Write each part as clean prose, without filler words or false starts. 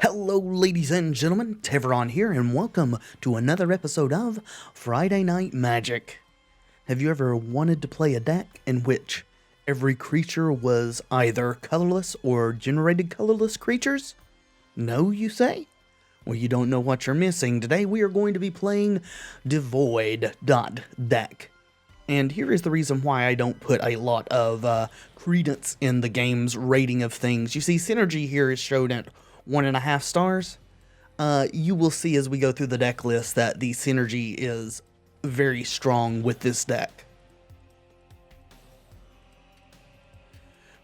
Hello ladies and gentlemen, Tevaron here and welcome to another episode of Friday Night Magic. Have you ever wanted to play a deck in which every creature was either colorless or generated colorless creatures? No, you say? Well, you don't know what you're missing. Today we are going to be playing Devoid deck. And here is the reason why I don't put a lot of credence in the game's rating of things. You see, Synergy here is shown at 1.5 stars. You will see as we go through the deck list that the synergy is very strong with this deck.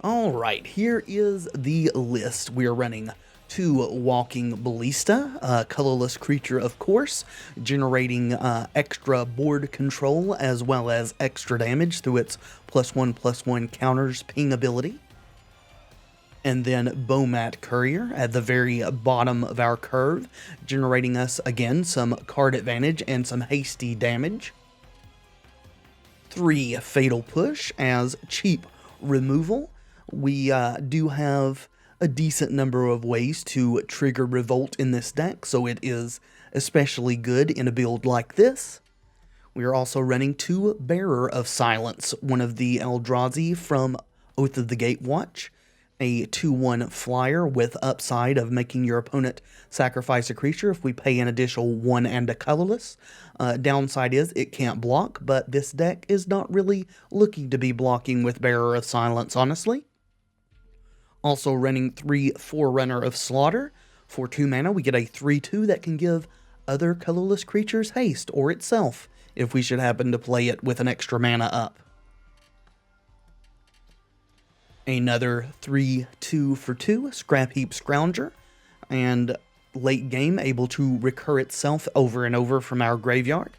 Alright, here is the list. We are running 2 Walking Ballista, a colorless creature of course, generating extra board control as well as extra damage through its +1/+1 counters ping ability. And then Bomat Courier at the very bottom of our curve, generating us again some card advantage and some hasty damage. 3 Fatal Push as cheap removal. We do have a decent number of ways to trigger Revolt in this deck, so it is especially good in a build like this. We are also running 2 Bearer of Silence, one of the Eldrazi from Oath of the Gatewatch. A 2/1 flyer with upside of making your opponent sacrifice a creature if we pay an additional 1 and a colorless. Downside is it can't block, but this deck is not really looking to be blocking with Bearer of Silence, honestly. Also running 3 Forerunner of Slaughter. For 2 mana, we get a 3/2 that can give other colorless creatures haste, or itself, if we should happen to play it with an extra mana up. Another 3/2 for 2, Scrapheap Scrounger, and late game able to recur itself over and over from our graveyard.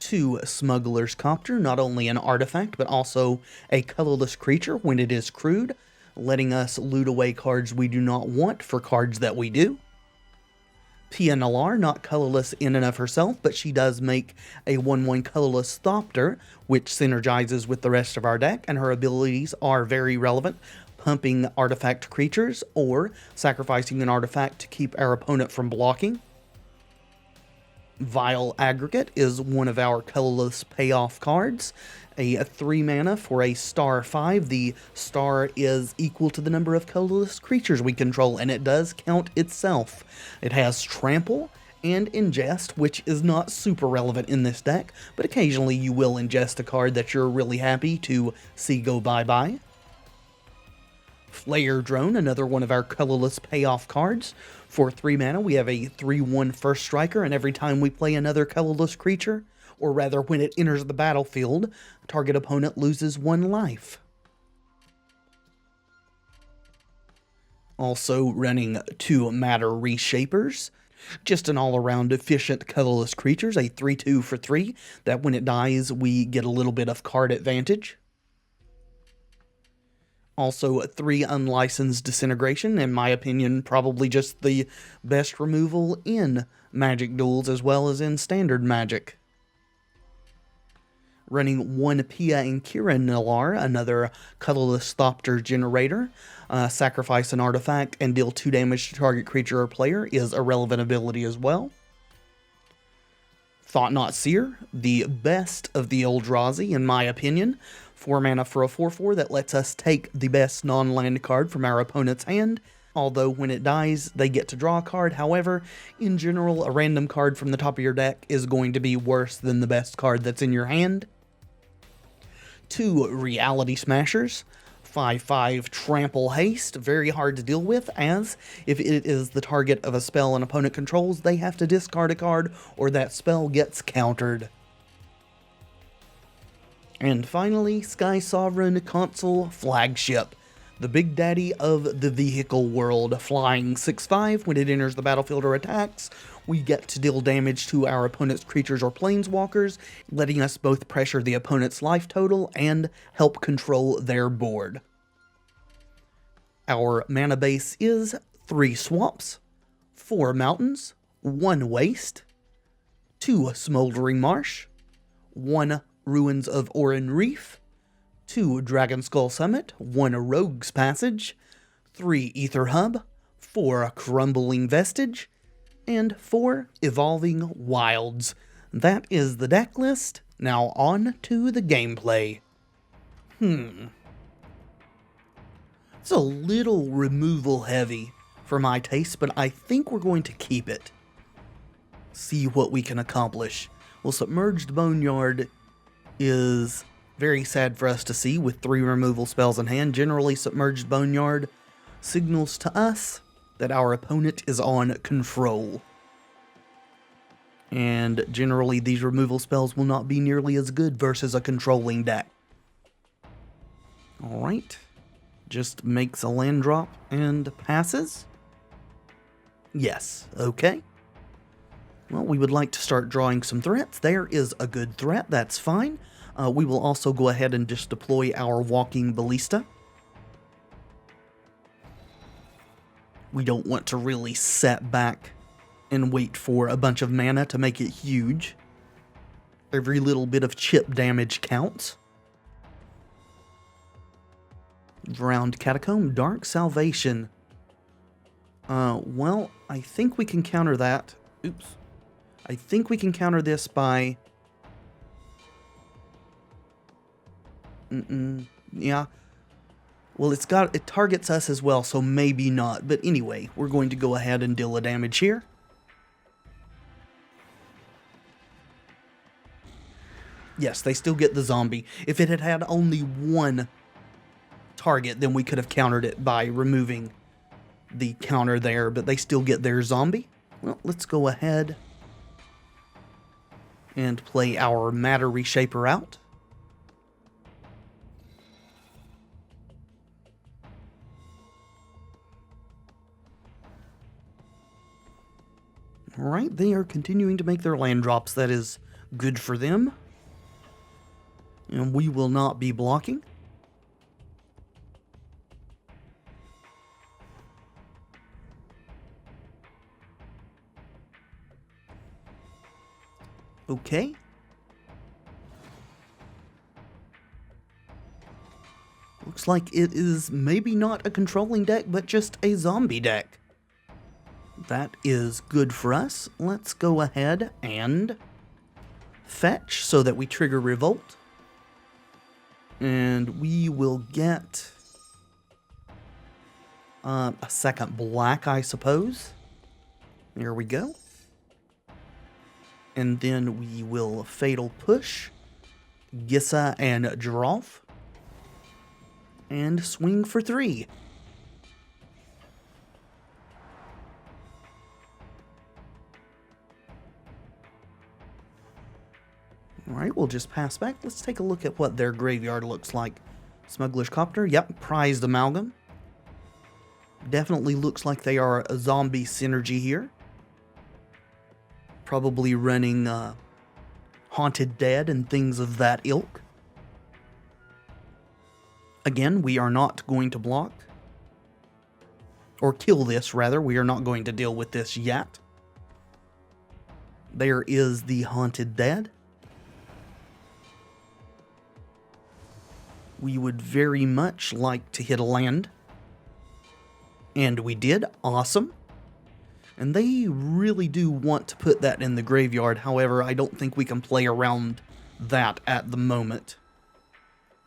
2 Smuggler's Copter, not only an artifact but also a colorless creature when it is crewed, letting us loot away cards we do not want for cards that we do. Pia Nalaar, not colorless in and of herself, but she does make a 1/1 colorless Copter, which synergizes with the rest of our deck, and her abilities are very relevant, pumping artifact creatures or sacrificing an artifact to keep our opponent from blocking. Vile Aggregate is one of our colorless payoff cards. A 3 mana for a star 5. The star is equal to the number of colorless creatures we control, and it does count itself. It has Trample and Ingest, which is not super relevant in this deck, but occasionally you will ingest a card that you're really happy to see go bye-bye. Flayer Drone, another one of our colorless payoff cards. For 3 mana, we have a 3/1 first striker, and every time we play another colorless creature, or rather when it enters the battlefield, target opponent loses 1 life. Also running 2 Matter Reshapers, just an all-around efficient colorless creatures, a 3/2 for 3, that when it dies we get a little bit of card advantage. Also 3 Unlicensed Disintegration, in my opinion probably just the best removal in Magic Duels as well as in Standard Magic. Running 1 Pia and Kiran Nalaar, another colorless Copter generator. Sacrifice an artifact and deal 2 damage to target creature or player is a relevant ability as well. Thought-Knot Seer, the best of the Eldrazi in my opinion. 4 mana for a 4/4 that lets us take the best non-land card from our opponent's hand. Although when it dies, they get to draw a card. However, in general, a random card from the top of your deck is going to be worse than the best card that's in your hand. 2 Reality Smashers, 5/5 Trample Haste, very hard to deal with, as if it is the target of a spell an opponent controls, they have to discard a card or that spell gets countered. And finally, Skysovereign Consul Flagship, the big daddy of the vehicle world, flying 6/5. When it enters the battlefield or attacks, we get to deal damage to our opponent's creatures or planeswalkers, letting us both pressure the opponent's life total and help control their board. Our mana base is 3 swaps, 4 mountains, 1 waste, 2 Smoldering Marsh, 1 Ruins of Oran-Rief, 2 Dragonskull Summit, 1 Rogue's Passage, 3 Aether Hub, 4 Crumbling Vestige, and 4 Evolving Wilds. That is the deck list. Now on to the gameplay. It's a little removal heavy for my taste, but I think we're going to keep it. See what we can accomplish. Well, Submerged Boneyard is very sad for us to see with 3 removal spells in hand. Generally, Submerged Boneyard signals to us that our opponent is on control. And generally, these removal spells will not be nearly as good versus a controlling deck. Alright. Just makes a land drop and passes. Yes, okay. Well, we would like to start drawing some threats. There is a good threat, that's fine. We will also go ahead and just deploy our Walking Ballista. We don't want to really set back and wait for a bunch of mana to make it huge. Every little bit of chip damage counts. Drowned Catacomb, Dark Salvation. Well, I think we can counter that. Oops. I think we can counter this by... Yeah. Well, it targets us as well, so maybe not. But anyway, we're going to go ahead and deal a damage here. Yes, they still get the zombie. If it had had only one target, then we could have countered it by removing the counter there, but they still get their zombie. Well, let's go ahead and play our Matter Reshaper out. Alright, they are continuing to make their land drops. That is good for them. And we will not be blocking. Okay. Looks like it is maybe not a controlling deck, but just a zombie deck. That is good for us. Let's go ahead and fetch so that we trigger Revolt. And we will get a second black, I suppose. There we go. And then we will Fatal Push, Gissa and Drolf, and swing for 3. Alright, we'll just pass back. Let's take a look at what their graveyard looks like. Smuggler's Copter, yep, Prized Amalgam. Definitely looks like they are a zombie synergy here. Probably running Haunted Dead and things of that ilk. Again, we are not going to block. Or kill this, rather. We are not going to deal with this yet. There is the Haunted Dead. We would very much like to hit a land. And we did. Awesome. And they really do want to put that in the graveyard. However, I don't think we can play around that at the moment.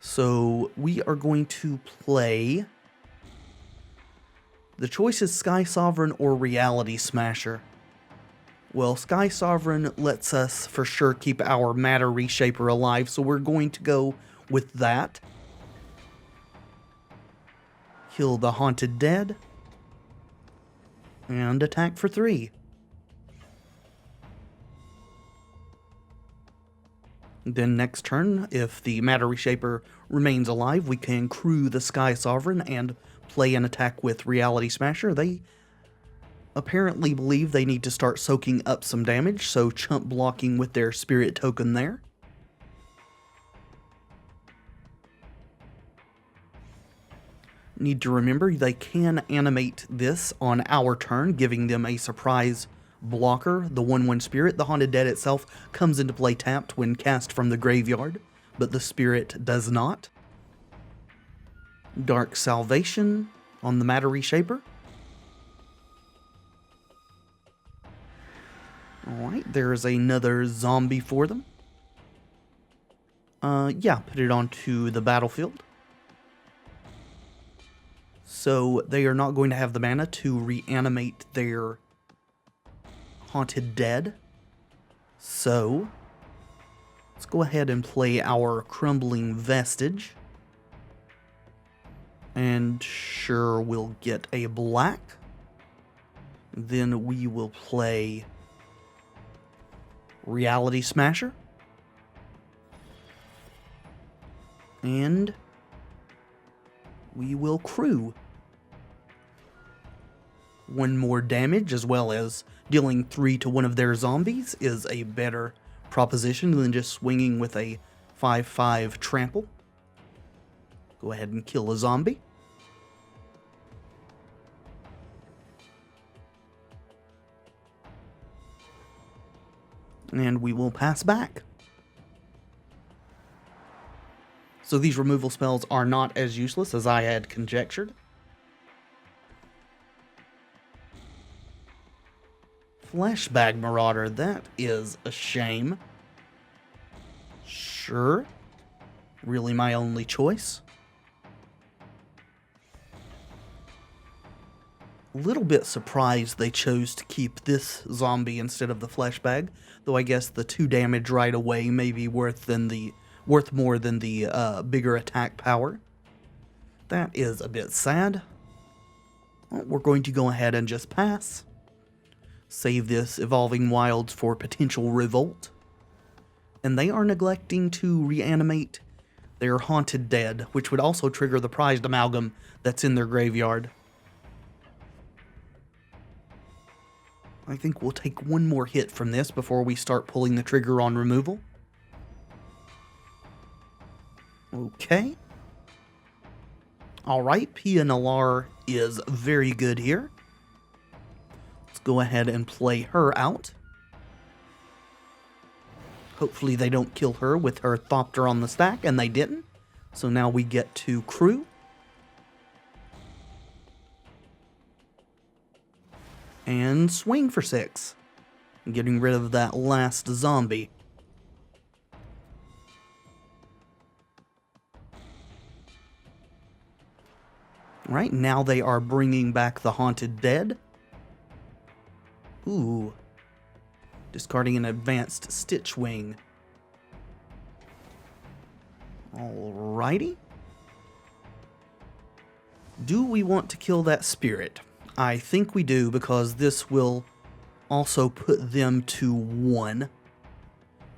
So we are going to play... The choice is Skysovereign or Reality Smasher. Well, Skysovereign lets us for sure keep our Matter Reshaper alive, so we're going to go with that. Kill the Haunted Dead. And attack for 3. Then next turn, if the Matter Reshaper remains alive, we can crew the Skysovereign and play an attack with Reality Smasher. They apparently believe they need to start soaking up some damage, so chump blocking with their Spirit token there. Need to remember they can animate this on our turn, giving them a surprise blocker. The 1/1 Spirit, the Haunted Dead itself, comes into play tapped when cast from the graveyard, but the Spirit does not. Dark Salvation on the Matter Reshaper. Alright, there's another zombie for them. Yeah, put it onto the battlefield. So they are not going to have the mana to reanimate their haunted dead. So let's go ahead and play our Crumbling Vestige. And sure, we'll get a black. Then we will play Reality Smasher. And we will crew. One more damage, as well as dealing 3 to one of their zombies, is a better proposition than just swinging with a 5/5 trample. Go ahead and kill a zombie. And we will pass back. So these removal spells are not as useless as I had conjectured. Flashbag Marauder, that is a shame. Sure. Really my only choice. A little bit surprised they chose to keep this zombie instead of the flashbag, though I guess the 2 damage right away may be worth more than the bigger attack power. That is a bit sad. Well, we're going to go ahead and just pass. Save this Evolving Wilds for potential revolt. And they are neglecting to reanimate their haunted dead, which would also trigger the prized amalgam that's in their graveyard. I think we'll take one more hit from this before we start pulling the trigger on removal. Okay. Alright, Pia Nalaar is very good here. Let's go ahead and play her out. Hopefully they don't kill her with her Thopter on the stack, and they didn't. So now we get to crew. And swing for 6. Getting rid of that last zombie. Right, now they are bringing back the haunted dead. Ooh. Discarding an advanced Stitch Wing. Alrighty. Do we want to kill that spirit? I think we do, because this will also put them to 1.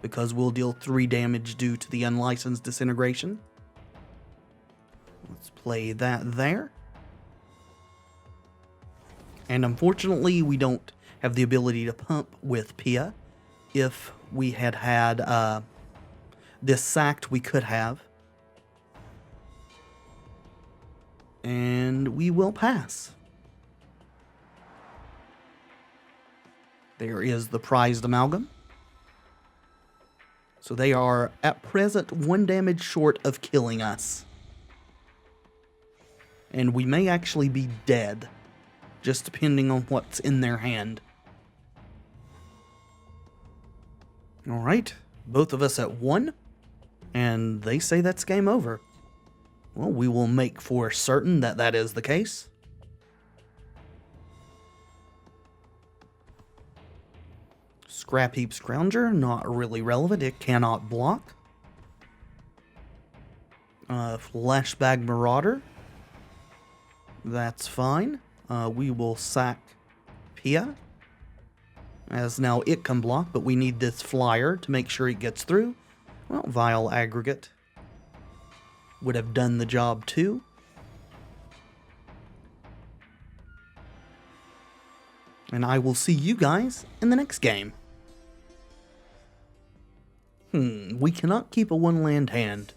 Because we'll deal 3 damage due to the unlicensed disintegration. Let's play that there. And unfortunately, we don't have the ability to pump with Pia. If we had this sacked, we could have. And we will pass. There is the prized amalgam. So they are, at present, 1 damage short of killing us. And we may actually be dead, just depending on what's in their hand. Alright, both of us at 1, and they say that's game over. Well, we will make for certain that that is the case. Scrapheap Scrounger, not really relevant, it cannot block. Flashbag Marauder, that's fine. We will sack Pia, as now it can block, but we need this flyer to make sure it gets through. Well, Vile Aggregate would have done the job too. And I will see you guys in the next game. We cannot keep a 1-land hand.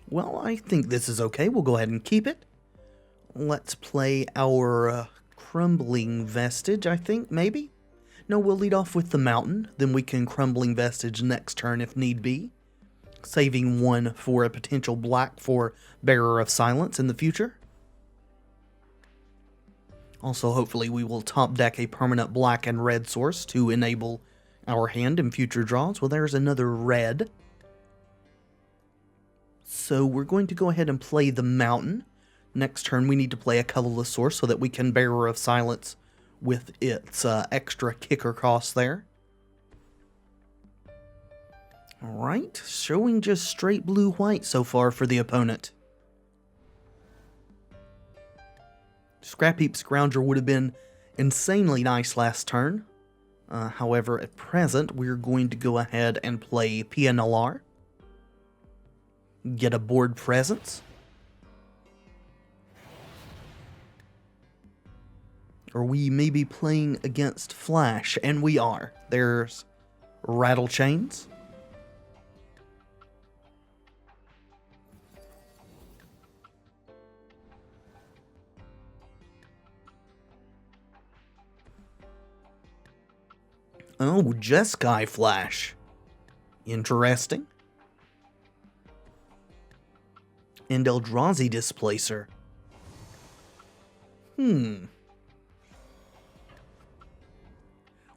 Well, I think this is okay. We'll go ahead and keep it. Let's play our Crumbling Vestige, I think, maybe? No, we'll lead off with the Mountain. Then we can Crumbling Vestige next turn if need be. Saving 1 for a potential black for Bearer of Silence in the future. Also, hopefully we will top deck a permanent black and red source to enable our hand in future draws. Well, there's another red. So we're going to go ahead and play the mountain. Next turn we need to play a colorless source so that we can Bearer of Silence with its extra kicker cost there. Alright, showing just straight blue-white so far for the opponent. Scrapheap Scrounger would have been insanely nice last turn. However, at present, we're going to go ahead and play Pia Nalaar. Get a board presence. Or we may be playing against Flash, and we are. There's Rattle Chains. Oh, Jeskai Flash. Interesting. And Eldrazi Displacer.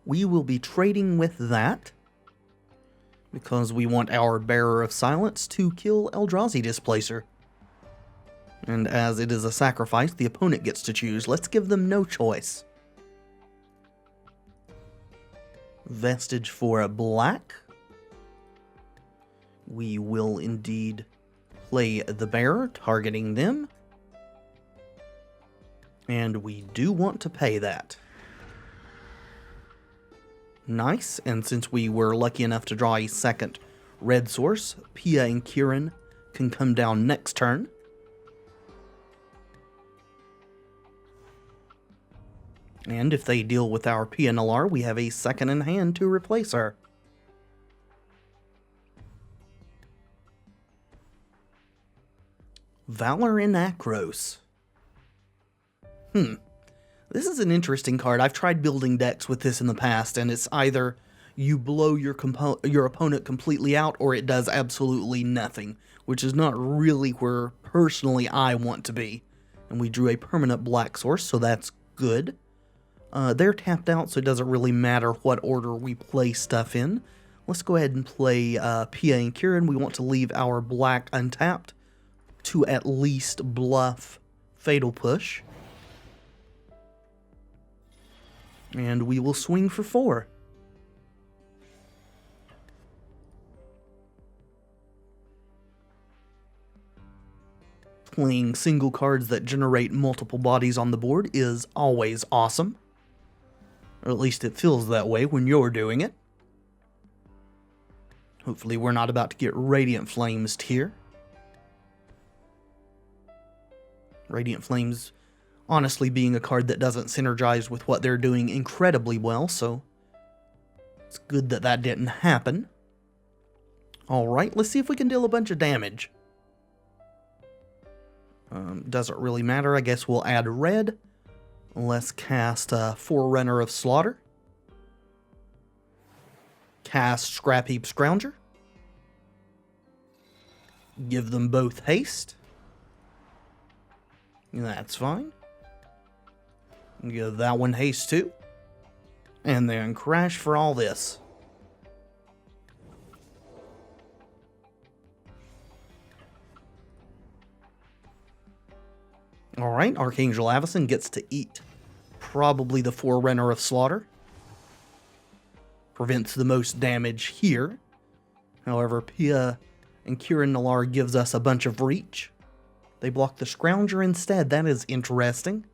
We will be trading with that, because we want our Bearer of Silence to kill Eldrazi Displacer. And as it is a sacrifice, the opponent gets to choose. Let's give them no choice. Vestige for a black. We will indeed play the Bearer, targeting them. And we do want to pay that. Nice, and since we were lucky enough to draw a second red source, Pia and Kiran can come down next turn. And if they deal with our Pia Nalaar, we have a second in hand to replace her. Valor in Akros. This is an interesting card. I've tried building decks with this in the past, and it's either you blow your opponent completely out, or it does absolutely nothing, which is not really where, personally, I want to be. And we drew a permanent black source, so that's good. They're tapped out, so it doesn't really matter what order we play stuff in. Let's go ahead and play Pia and Kiran. We want to leave our black untapped to at least bluff Fatal Push. And we will swing for 4. Playing single cards that generate multiple bodies on the board is always awesome. Or at least it feels that way when you're doing it. Hopefully we're not about to get Radiant Flames here. Radiant Flames honestly being a card that doesn't synergize with what they're doing incredibly well, so it's good that that didn't happen. Alright, let's see if we can deal a bunch of damage. Doesn't really matter, I guess we'll add red. Let's cast Forerunner of Slaughter. Cast Scrapheap Scrounger. Give them both haste. That's fine. Give that one haste too. And then crash for all this. Alright, Archangel Avacyn gets to eat probably the Forerunner of Slaughter. Prevents the most damage here. However, Pia and Kiran Nalaar gives us a bunch of reach. They block the Scrounger instead. That is interesting.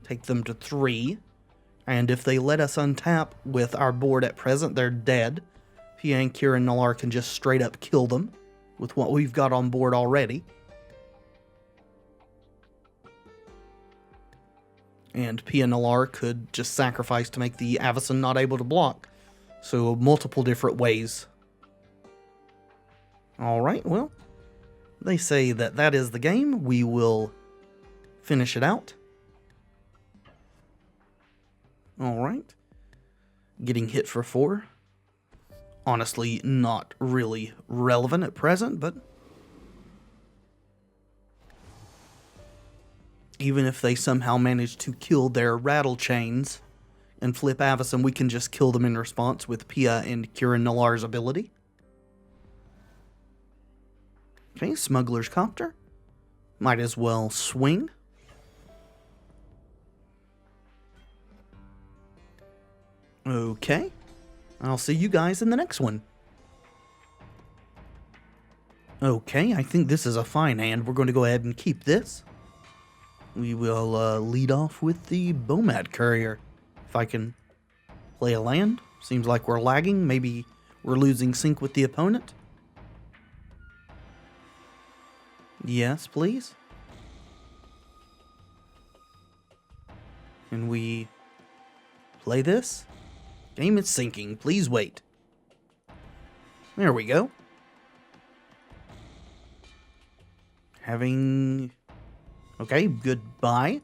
Take them to 3. And if they let us untap with our board at present, they're dead. Pia and Kiran Nalaar can just straight up kill them with what we've got on board already. And Pia Nalaar could just sacrifice to make the Avacyn not able to block. So multiple different ways. Alright, well, they say that that is the game. We will finish it out. Alright. Getting hit for 4. Honestly, not really relevant at present, but Even if they somehow manage to kill their rattle chains and flip Avacyn, we can just kill them in response with Pia and Kiran Nalaar's ability. Okay, Smuggler's Copter. Might as well swing. Okay. I'll see you guys in the next one. Okay, I think this is a fine hand. We're going to go ahead and keep this. We will lead off with the Bomat Courier. If I can play a land. Seems like we're lagging. Maybe we're losing sync with the opponent. Yes, please. Can we play this? Game is syncing. Please wait. There we go. Having... Okay, goodbye.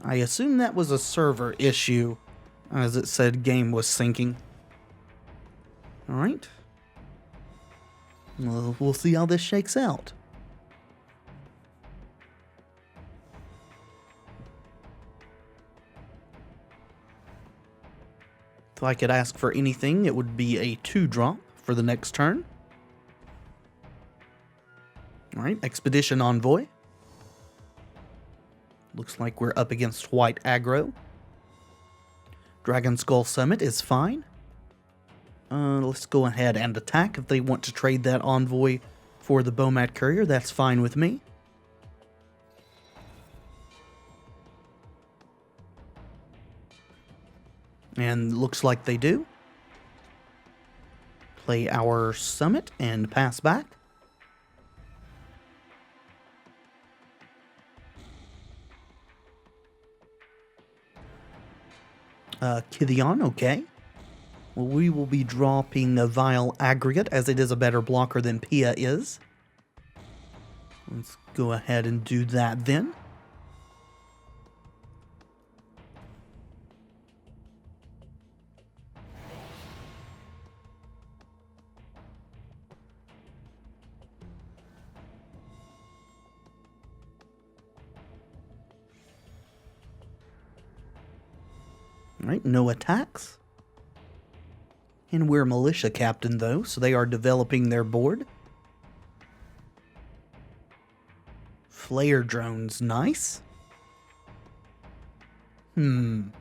I assume that was a server issue, as it said game was syncing. Alright. Well, we'll see how this shakes out. If I could ask for anything, it would be a 2-drop for the next turn. Alright, Expedition Envoy. Looks like we're up against white aggro. Dragonskull Summit is fine. Let's go ahead and attack. If they want to trade that Envoy for the Bomat Courier, that's fine with me. And looks like they do. Play our Summit and pass back. Kithion, okay. Well, we will be dropping a Vile Aggregate, as it is a better blocker than Pia is. Let's go ahead and do that then. Alright, no attacks. And we're Militia Captain, though, so they are developing their board. Flayer Drone's nice. Let's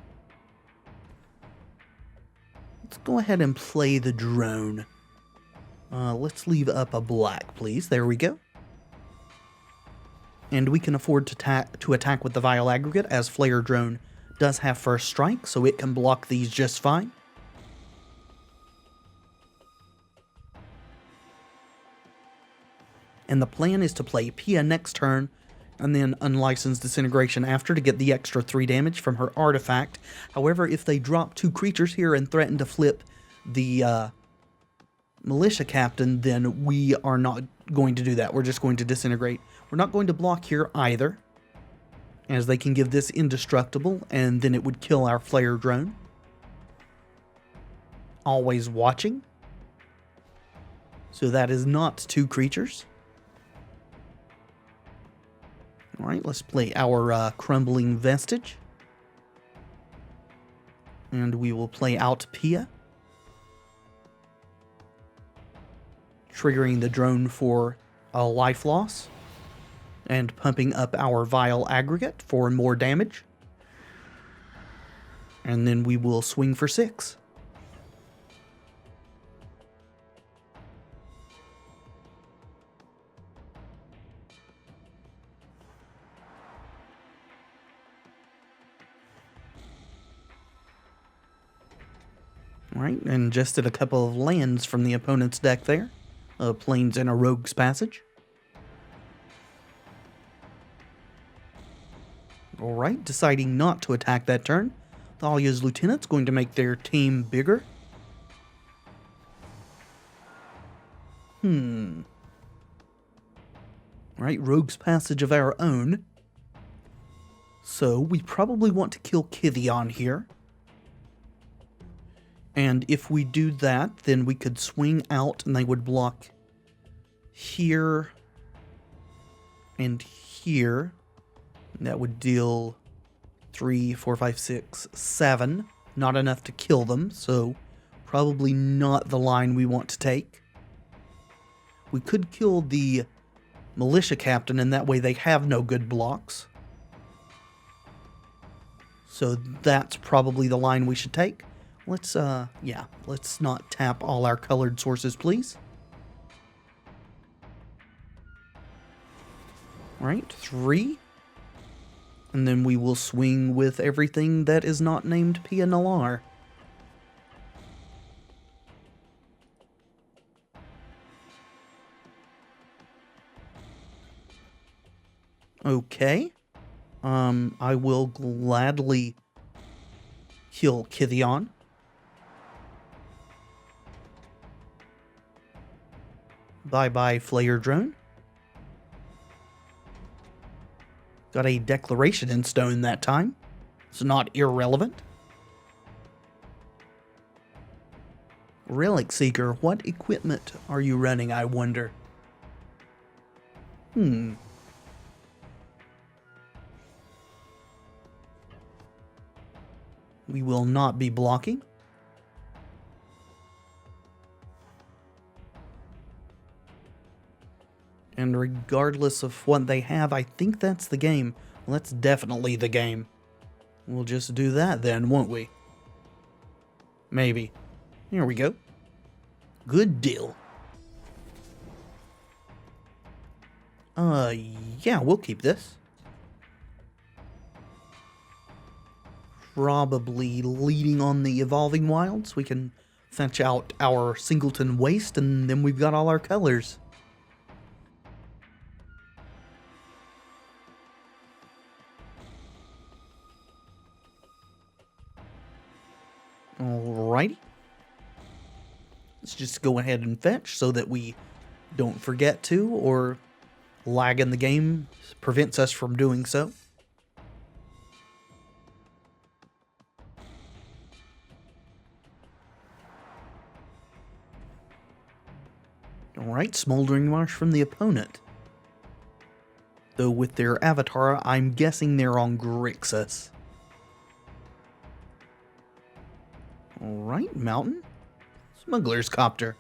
go ahead and play the drone. Let's leave up a black, please. There we go. And we can afford to attack with the Vile Aggregate, as Flayer Drone does have first strike, so it can block these just fine. And the plan is to play Pia next turn, and then Unlicensed Disintegration after to get the extra 3 damage from her artifact. However, if they drop 2 creatures here and threaten to flip the Militia Captain, then we are not going to do that. We're just going to disintegrate. We're not going to block here either, as they can give this indestructible, and then it would kill our Flayer Drone. Always watching. So that is not 2 creatures. Alright, let's play our Crumbling Vestige. And we will play out Pia. Triggering the drone for a life loss. And pumping up our Vile Aggregate for more damage. And then we will swing for 6. Alright, and just did a couple of lands from the opponent's deck there. Plains and a Rogue's Passage. Alright, deciding not to attack that turn. Thalia's Lieutenant's going to make their team bigger. Alright, Rogue's Passage of our own. So, we probably want to kill Kithion here. And if we do that, then we could swing out and they would block here And here, that would deal 3, 4, 5, 6, 7. Not enough to kill them, so probably not the line we want to take. We could kill the militia captain, and that way they have no good blocks. So that's probably the line we should take. Let's not tap all our colored sources, please. Alright, 3. And then we will swing with everything that is not named Pia Nalaar. Okay. I will gladly kill Kithion. Bye-bye, Flayer Drone. Got a declaration in stone that time. It's not irrelevant. Relic Seeker, what equipment are you running, I wonder? We will not be blocking. And regardless of what they have, I think that's the game. Well, that's definitely the game. We'll just do that then, won't we? Maybe. Here we go. Good deal. Yeah, we'll keep this. Probably leading on the Evolving Wilds. We can fetch out our Singleton Waste, and then we've got all our colors. Alrighty. Let's just go ahead and fetch so that we don't forget to, or lag in the game prevents us from doing so. Alright, Smoldering Marsh from the opponent. Though with their avatar, I'm guessing they're on Grixis. Alright, Mountain. Smuggler's Copter.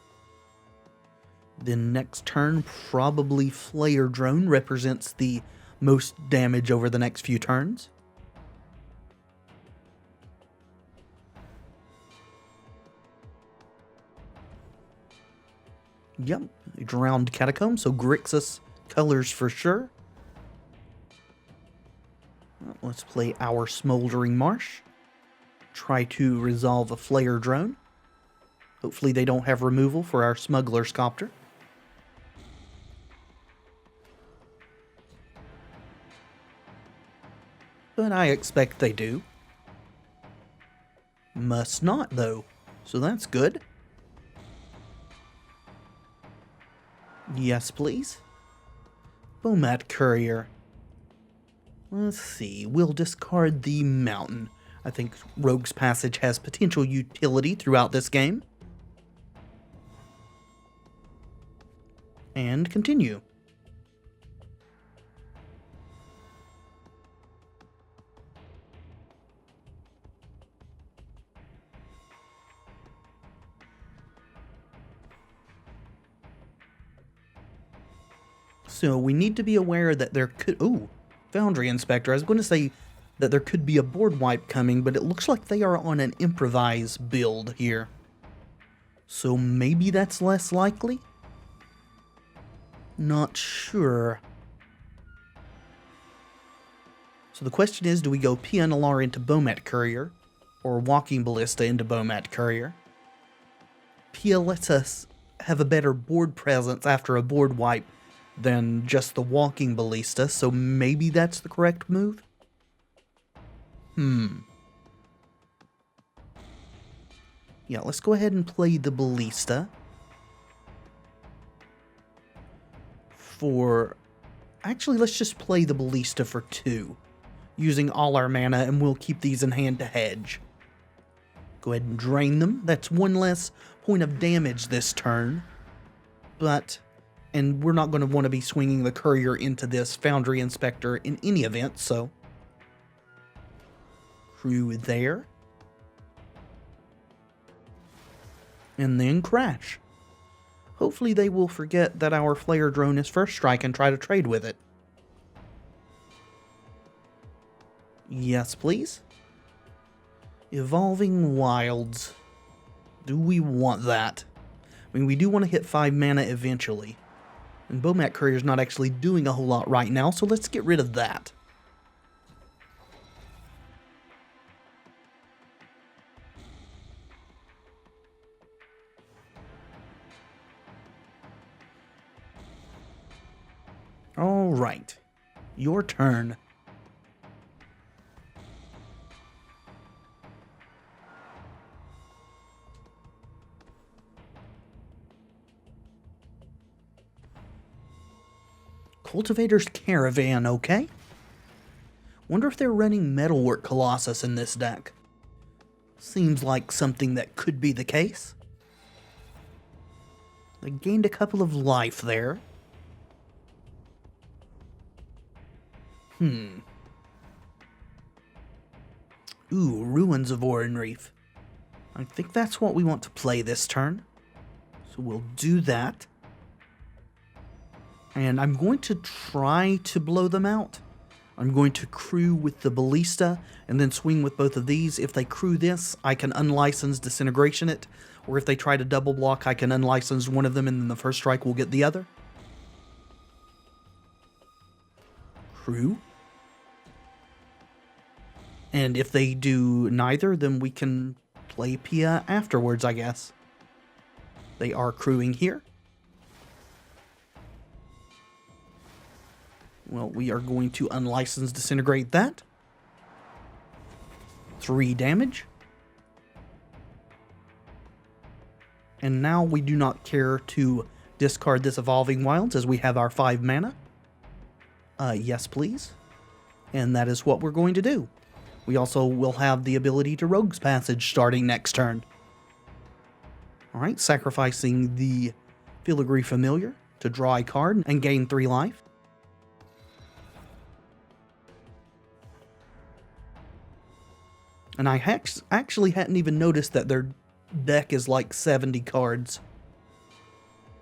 Then next turn, probably Flayer Drone represents the most damage over the next few turns. Yep, Drowned Catacomb, so Grixis colors for sure. Let's play our Smoldering Marsh. Try to resolve a Flayer Drone. Hopefully they don't have removal for our Smuggler's Copter. But I expect they do. Must not, though, so that's good. Yes, please. Bomat Courier. Let's see, we'll discard the Mountain. I think Rogue's Passage has potential utility throughout this game. And continue. So we need to be aware that there could... Ooh, Foundry Inspector. I was going to say that there could be a board wipe coming, but it looks like they are on an improvise build here. So maybe that's less likely? Not sure. So the question is, do we go Pia Nalaar into Bomat Courier, or Walking Ballista into Bomat Courier? Pia lets us have a better board presence after a board wipe than just the Walking Ballista, so maybe that's the correct move? Yeah, let's go ahead and play the Ballista. Actually, let's just play the Ballista for 2, using all our mana, and we'll keep these in hand to hedge. Go ahead and drain them. That's one less point of damage this turn. But And we're not going to want to be swinging the courier into this foundry inspector in any event, so crew there. And then crash. Hopefully they will forget that our Flayer Drone is first strike and try to trade with it. Yes, please. Evolving Wilds. Do we want that? I mean, we do want to hit 5 mana eventually. And Bomat Courier's not actually doing a whole lot right now, so let's get rid of that. Alright. Your turn. Cultivator's Caravan, okay? Wonder if they're running Metalwork Colossus in this deck. Seems like something that could be the case. They gained a couple of life there. Ooh, Ruins of Oran-Rief. I think that's what we want to play this turn. So we'll do that. And I'm going to try to blow them out. I'm going to crew with the Ballista and then swing with both of these. If they crew this, I can unlicense Disintegration it. Or if they try to double block, I can unlicense one of them and then the first strike will get the other. Crew. And if they do neither, then we can play Pia afterwards, I guess. They are crewing here. Well, we are going to unlicense Disintegrate that. 3 damage. And now we do not care to discard this Evolving Wilds as we have our 5 mana. Yes, please. And that is what we're going to do. We also will have the ability to Rogue's Passage starting next turn. Alright, sacrificing the Filigree Familiar to draw a card and gain 3 life. And I actually hadn't even noticed that their deck is like 70 cards.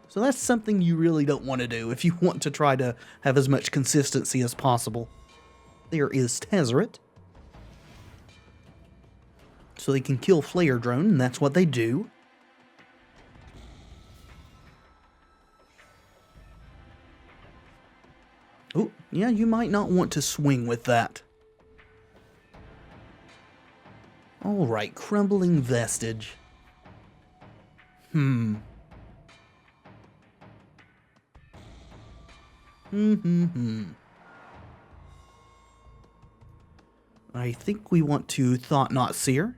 So that's something you really don't want to do if you want to try to have as much consistency as possible. There is Tezzeret. So they can kill Flayer Drone, and that's what they do. Oh, yeah, you might not want to swing with that. Alright, Crumbling Vestige. I think we want to Thought-Knot Seer.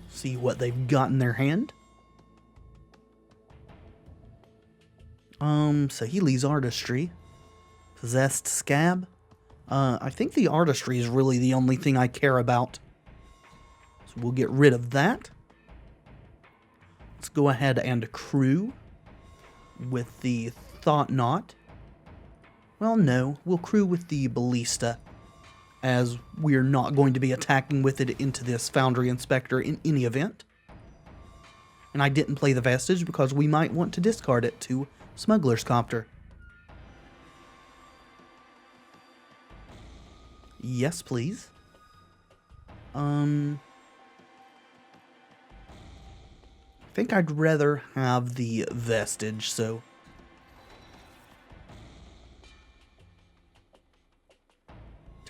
See what they've got in their hand. Saheeli's Artistry. Possessed Scab. I think the Artistry is really the only thing I care about. So we'll get rid of that. Let's go ahead and crew with the Thought-Knot. Well, no, we'll crew with the Ballista, as we're not going to be attacking with it into this Foundry Inspector in any event. And I didn't play the Vestige because we might want to discard it to Smuggler's Copter. Yes, please. I think I'd rather have the Vestige, so...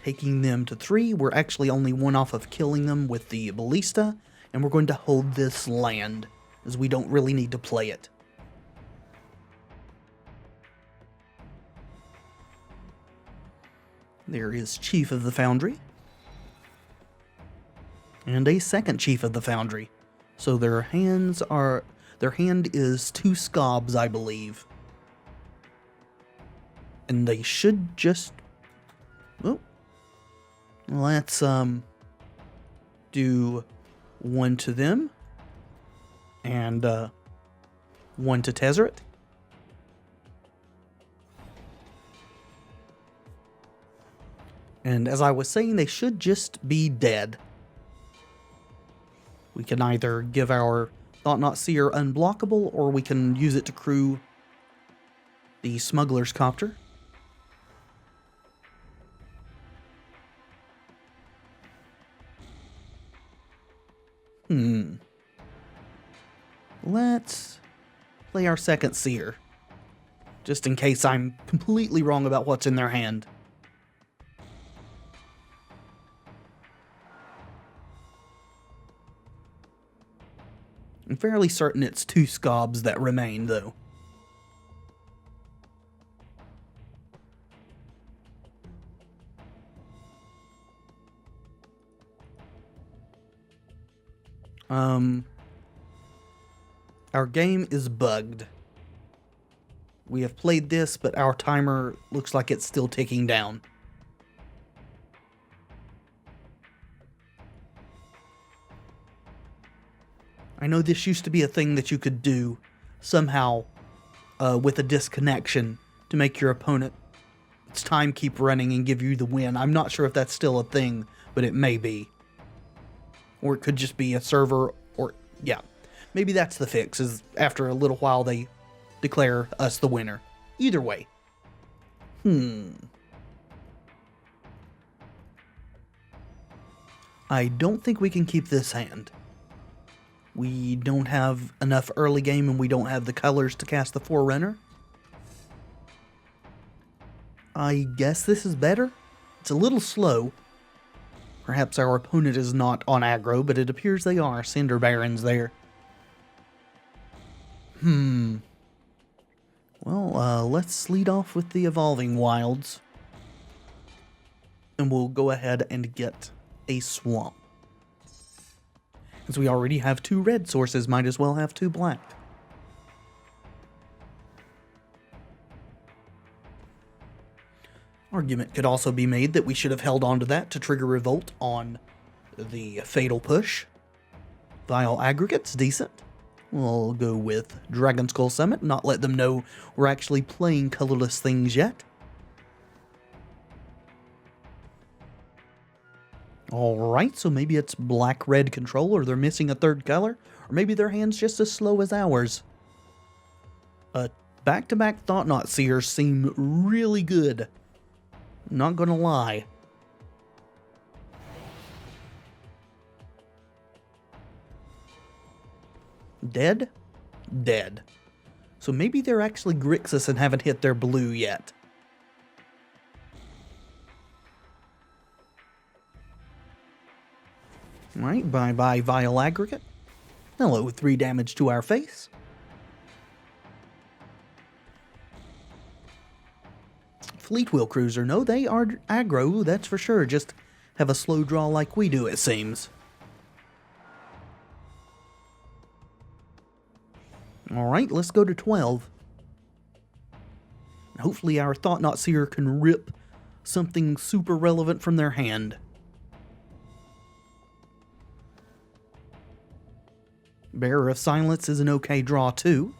Taking them to 3, we're actually only 1 off of killing them with the Ballista, and we're going to hold this land, as we don't really need to play it. There is Chief of the Foundry. And a second Chief of the Foundry. So their hand is 2 Scobs, I believe. And they should just... Oh. Let's, do 1 to them. And one to Tezzeret. And as I was saying, they should just be dead. We can either give our Thought-Knot Seer unblockable, or we can use it to crew the Smuggler's Copter. Let's play our second Seer, just in case I'm completely wrong about what's in their hand. I'm fairly certain it's 2 Scobs that remain, though. Our game is bugged. We have played this, but our timer looks like it's still ticking down. I know this used to be a thing that you could do somehow with a disconnection to make your opponent's time keep running and give you the win. I'm not sure if that's still a thing, but it may be. Or it could just be a server, or yeah. Maybe that's the fix, is after a little while they declare us the winner. Either way. I don't think we can keep this hand. We don't have enough early game, and we don't have the colors to cast the Forerunner. I guess this is better. It's a little slow. Perhaps our opponent is not on aggro, but it appears they are. Cinder Barons there. Well, let's lead off with the Evolving Wilds. And we'll go ahead and get a Swamp. Since we already have 2 red sources, might as well have 2 black. Argument could also be made that we should have held on to that to trigger Revolt on the Fatal Push. Vile Aggregate's decent. We'll go with Dragonskull Summit, not let them know we're actually playing colorless things yet. Alright, so maybe it's black-red control, or they're missing a 3rd color, or maybe their hand's just as slow as ours. Back-to-back Thought-Knot Seers seem really good. Not gonna lie. Dead? Dead. So maybe they're actually Grixis and haven't hit their blue yet. Alright, bye-bye Vile Aggregate. Hello, 3 damage to our face. Fleet Wheel Cruiser. No, they are aggro, that's for sure. Just have a slow draw like we do, it seems. Alright, let's go to 12. Hopefully our Thought-Knot Seer can rip something super relevant from their hand. Bearer of Silence is an okay draw too.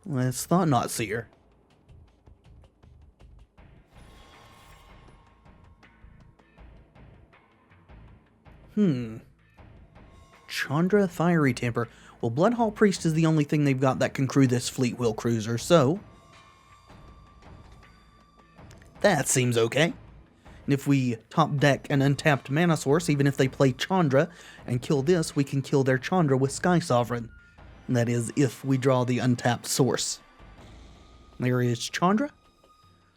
Let's Thought-Knot Seer. Chandra Fiery Temper. Well, Bloodhall Priest is the only thing they've got that can crew this Fleet Wheel Cruiser, so that seems okay. And if we top deck an untapped mana source, even if they play Chandra and kill this, we can kill their Chandra with Skysovereign. And that is if we draw the untapped source. There is Chandra.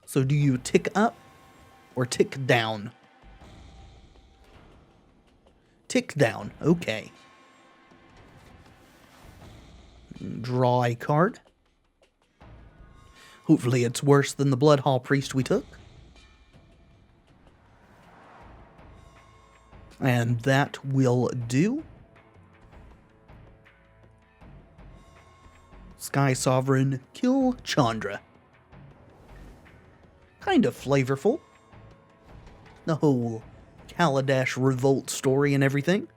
So do you tick up or tick down? Tick down, okay. Draw a card. Hopefully it's worse than the Bloodhall Priest we took. And that will do. Skysovereign, kill Chandra. Kind of flavorful. The whole Kaladesh revolt story and everything.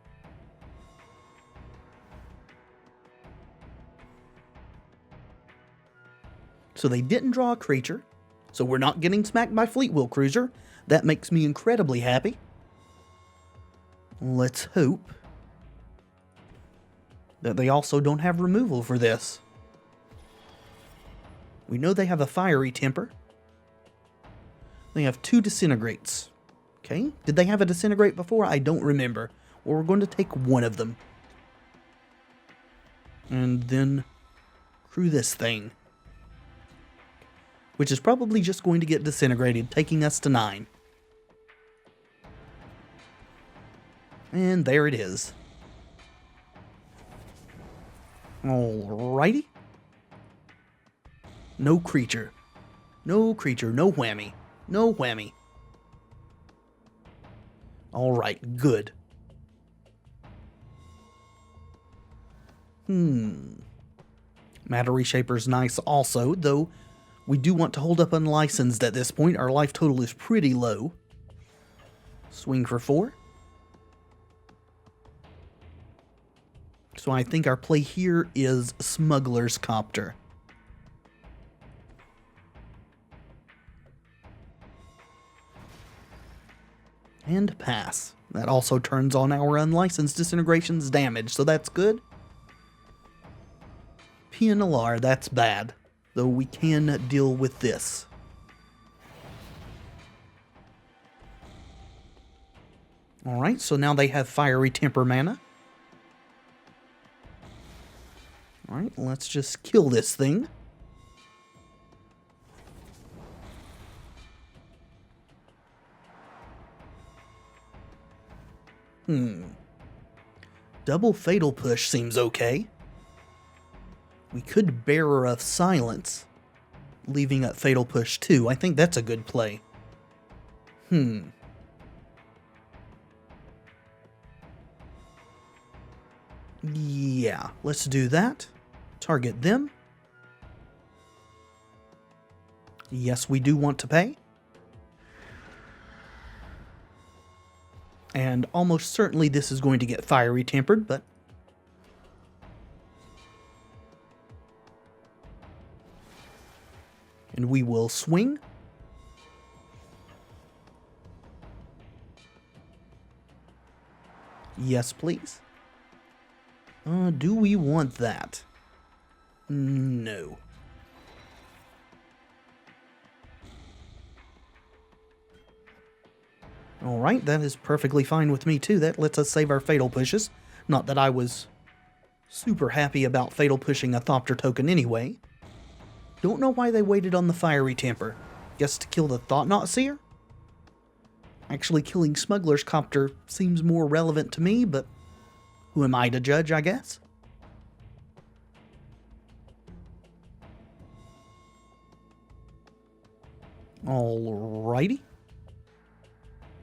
So they didn't draw a creature. So we're not getting smacked by Fleet Wheel Cruiser. That makes me incredibly happy. Let's hope that they also don't have removal for this. We know they have a Fiery Temper. They have 2 Disintegrates. Okay, did they have a Disintegrate before? I don't remember. Well, we're going to take one of them. And then crew this thing. Which is probably just going to get disintegrated, taking us to 9. And there it is. Alrighty. No creature. No creature, no whammy. No whammy. Alright, good. Matter Reshaper's nice also, though we do want to hold up unlicensed at this point. Our life total is pretty low. Swing for 4. So I think our play here is Smuggler's Copter. And pass. That also turns on our unlicensed disintegration's damage, so that's good. Pia Nalaar, that's bad, though we can deal with this. Alright, so now they have Fiery Temper mana. Alright, let's just kill this thing. Double Fatal Push seems okay. We could Bearer of Silence, leaving up Fatal Push too. I think that's a good play. Yeah, let's do that. Target them. Yes, we do want to pay. And almost certainly this is going to get Fiery Tempered, but... And we will swing. Yes, please. Do we want that? No. Alright, that is perfectly fine with me too. That lets us save our Fatal Pushes. Not that I was super happy about Fatal Pushing a Thopter token anyway. Don't know why they waited on the Fiery Temper. Guess to kill the Thought-Knot Seer? Actually, killing Smuggler's Copter seems more relevant to me, but who am I to judge, I guess? Alrighty.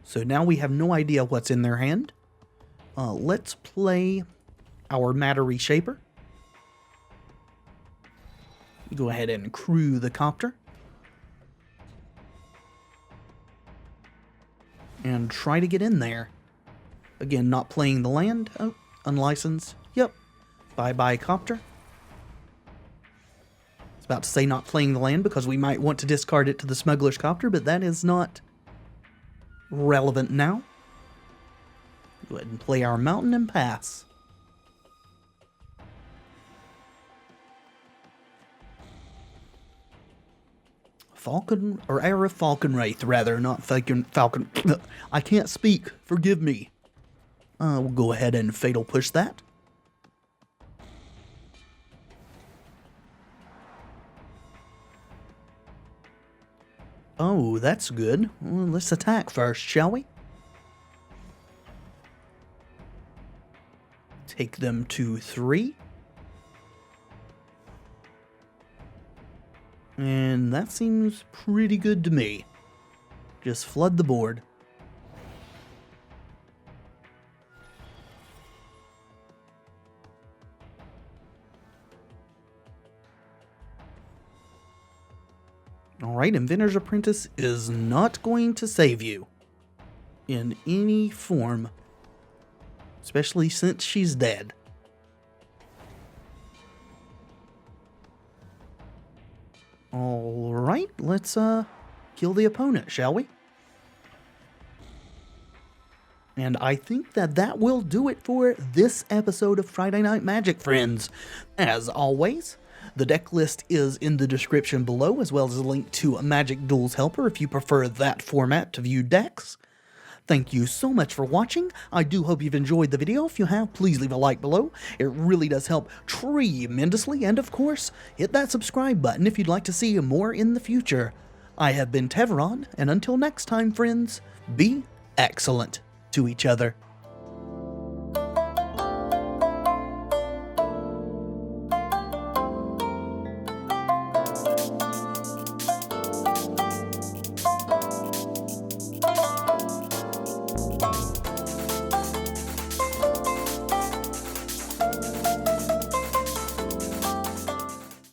So now we have no idea what's in their hand. Let's play our Matter Reshaper. Go ahead and crew the Copter. And try to get in there. Again, not playing the land. Oh, unlicensed. Yep. Bye-bye, Copter. I was about to say not playing the land because we might want to discard it to the Smuggler's Copter, but that is not relevant now. Go ahead and play our mountain and pass. Falcon, or Era Falcon Wraith, rather, not Falcon. I can't speak, forgive me. We'll go ahead and Fatal Push that. Oh, that's good. Well, let's attack first, shall we? Take them to 3. And that seems pretty good to me. Just flood the board. Alright, Inventor's Apprentice is not going to save you in any form, especially since she's dead. Alright, let's kill the opponent, shall we? And I think that will do it for this episode of Friday Night Magic, friends. As always, the deck list is in the description below, as well as a link to a Magic Duels Helper if you prefer that format to view decks. Thank you so much for watching. I do hope you've enjoyed the video. If you have, please leave a like below. It really does help tremendously. And of course, hit that subscribe button if you'd like to see more in the future. I have been Tevaron, and until next time, friends, be excellent to each other.